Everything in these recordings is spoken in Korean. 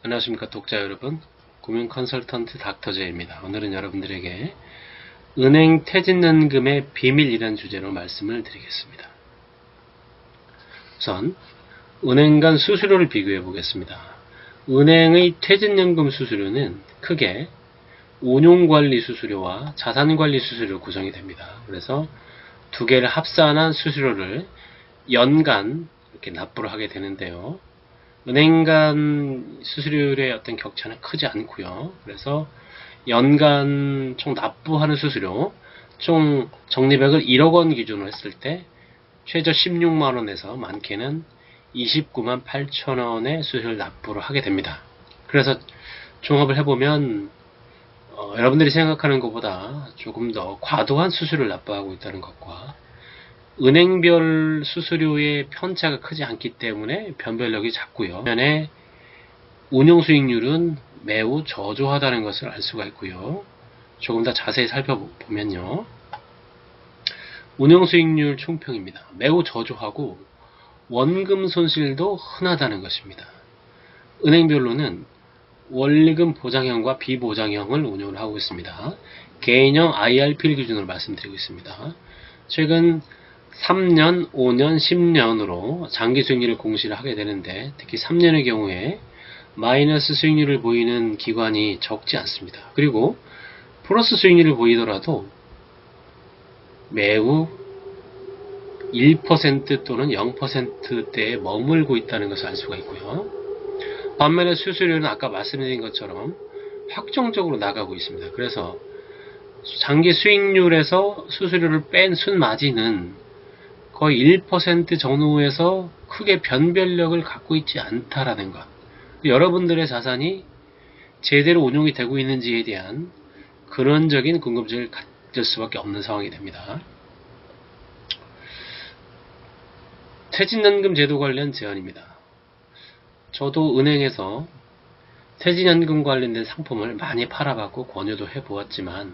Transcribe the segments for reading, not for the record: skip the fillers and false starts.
안녕하십니까 독자 여러분, 금융 컨설턴트 닥터제입니다. 오늘은 여러분들에게 은행 퇴직연금의 비밀이라는 주제로 말씀을 드리겠습니다. 우선 은행 간 수수료를 비교해 보겠습니다. 은행의 퇴직연금 수수료는 크게 운용관리 수수료와 자산관리 수수료로 구성이 됩니다. 그래서 두 개를 합산한 수수료를 연간 이렇게 납부를 하게 되는데요. 은행 간 수수료의 어떤 격차는 크지 않고요. 그래서 연간 총 납부하는 수수료, 총 적립액을 1억 원 기준으로 했을 때 최저 16만 원에서 많게는 29만 8천 원의 수수료를 납부를 하게 됩니다. 그래서 종합을 해보면 여러분들이 생각하는 것보다 조금 더 과도한 수수료를 납부하고 있다는 것과 은행별 수수료의 편차가 크지 않기 때문에 변별력이 작고요. 반면에 운용수익률은 매우 저조하다는 것을 알 수가 있고요. 조금 더 자세히 살펴보면요. 운용수익률 총평입니다. 매우 저조하고 원금 손실도 흔하다는 것입니다. 은행별로는 원리금 보장형과 비보장형을 운용을 하고 있습니다. 개인형 IRP를 기준으로 말씀드리고 있습니다. 최근 3년, 5년, 10년으로 장기 수익률을 공시를 하게 되는데 특히 3년의 경우에 마이너스 수익률을 보이는 기관이 적지 않습니다. 그리고 플러스 수익률을 보이더라도 매우 1% 또는 0%대에 머물고 있다는 것을 알 수가 있고요. 반면에 수수료는 아까 말씀드린 것처럼 확정적으로 나가고 있습니다. 그래서 장기 수익률에서 수수료를 뺀 순마진은 거의 1% 전후에서 크게 변별력을 갖고 있지 않다라는 것. 여러분들의 자산이 제대로 운용이 되고 있는지에 대한 근원적인 궁금증을 가질 수밖에 없는 상황이 됩니다. 퇴직연금 제도 관련 제안입니다. 저도 은행에서 퇴직연금 관련된 상품을 많이 팔아봤고 권유도 해보았지만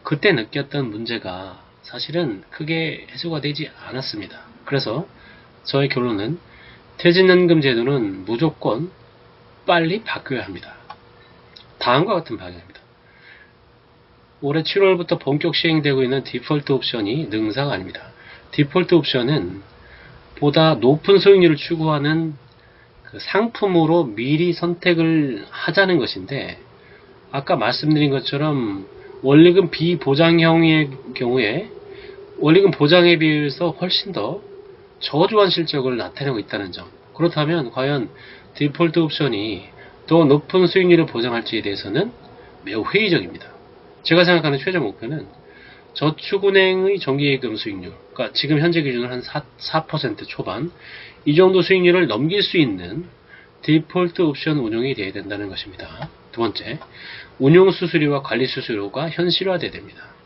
그때 느꼈던 문제가 사실은 크게 해소가 되지 않았습니다. 그래서 저의 결론은 퇴직연금 제도는 무조건 빨리 바뀌어야 합니다. 다음과 같은 방향입니다. 올해 7월부터 본격 시행되고 있는 디폴트 옵션이 능사가 아닙니다. 디폴트 옵션은 보다 높은 수익률을 추구하는 그 상품으로 미리 선택을 하자는 것인데 아까 말씀드린 것처럼 원리금 비보장형의 경우에 원리금 보장에 비해서 훨씬 더 저조한 실적을 나타내고 있다는 점. 그렇다면 과연 디폴트 옵션이 더 높은 수익률을 보장할지에 대해서는 매우 회의적입니다. 제가 생각하는 최종 목표는 저축은행의 정기예금 수익률, 그러니까 지금 현재 기준으로 한 4% 초반 이 정도 수익률을 넘길 수 있는 디폴트 옵션 운용이 되어야 된다는 것입니다. 두 번째, 운용 수수료와 관리 수수료가 현실화되어야 됩니다.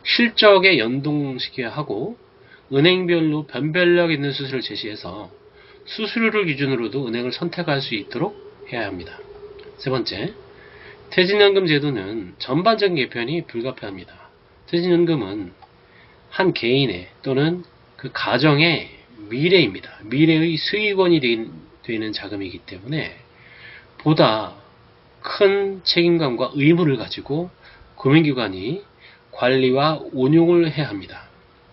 실적에 연동시켜야 하고 은행별로 변별력 있는 수수료를 제시해서 수수료를 기준으로도 은행을 선택할 수 있도록 해야 합니다. 세 번째, 퇴직연금 제도는 전반적인 개편이 불가피합니다. 퇴직연금은 한 개인의 또는 그 가정의 미래입니다. 미래의 수익원이 되는 자금이기 때문에 보다 큰 책임감과 의무를 가지고 금융기관이 관리와 운용을 해야 합니다.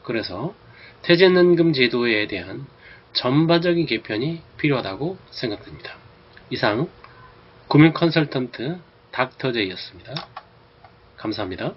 그래서 퇴직연금 제도에 대한 전반적인 개편이 필요하다고 생각됩니다. 이상 금융 컨설턴트 닥터제이였습니다. 감사합니다.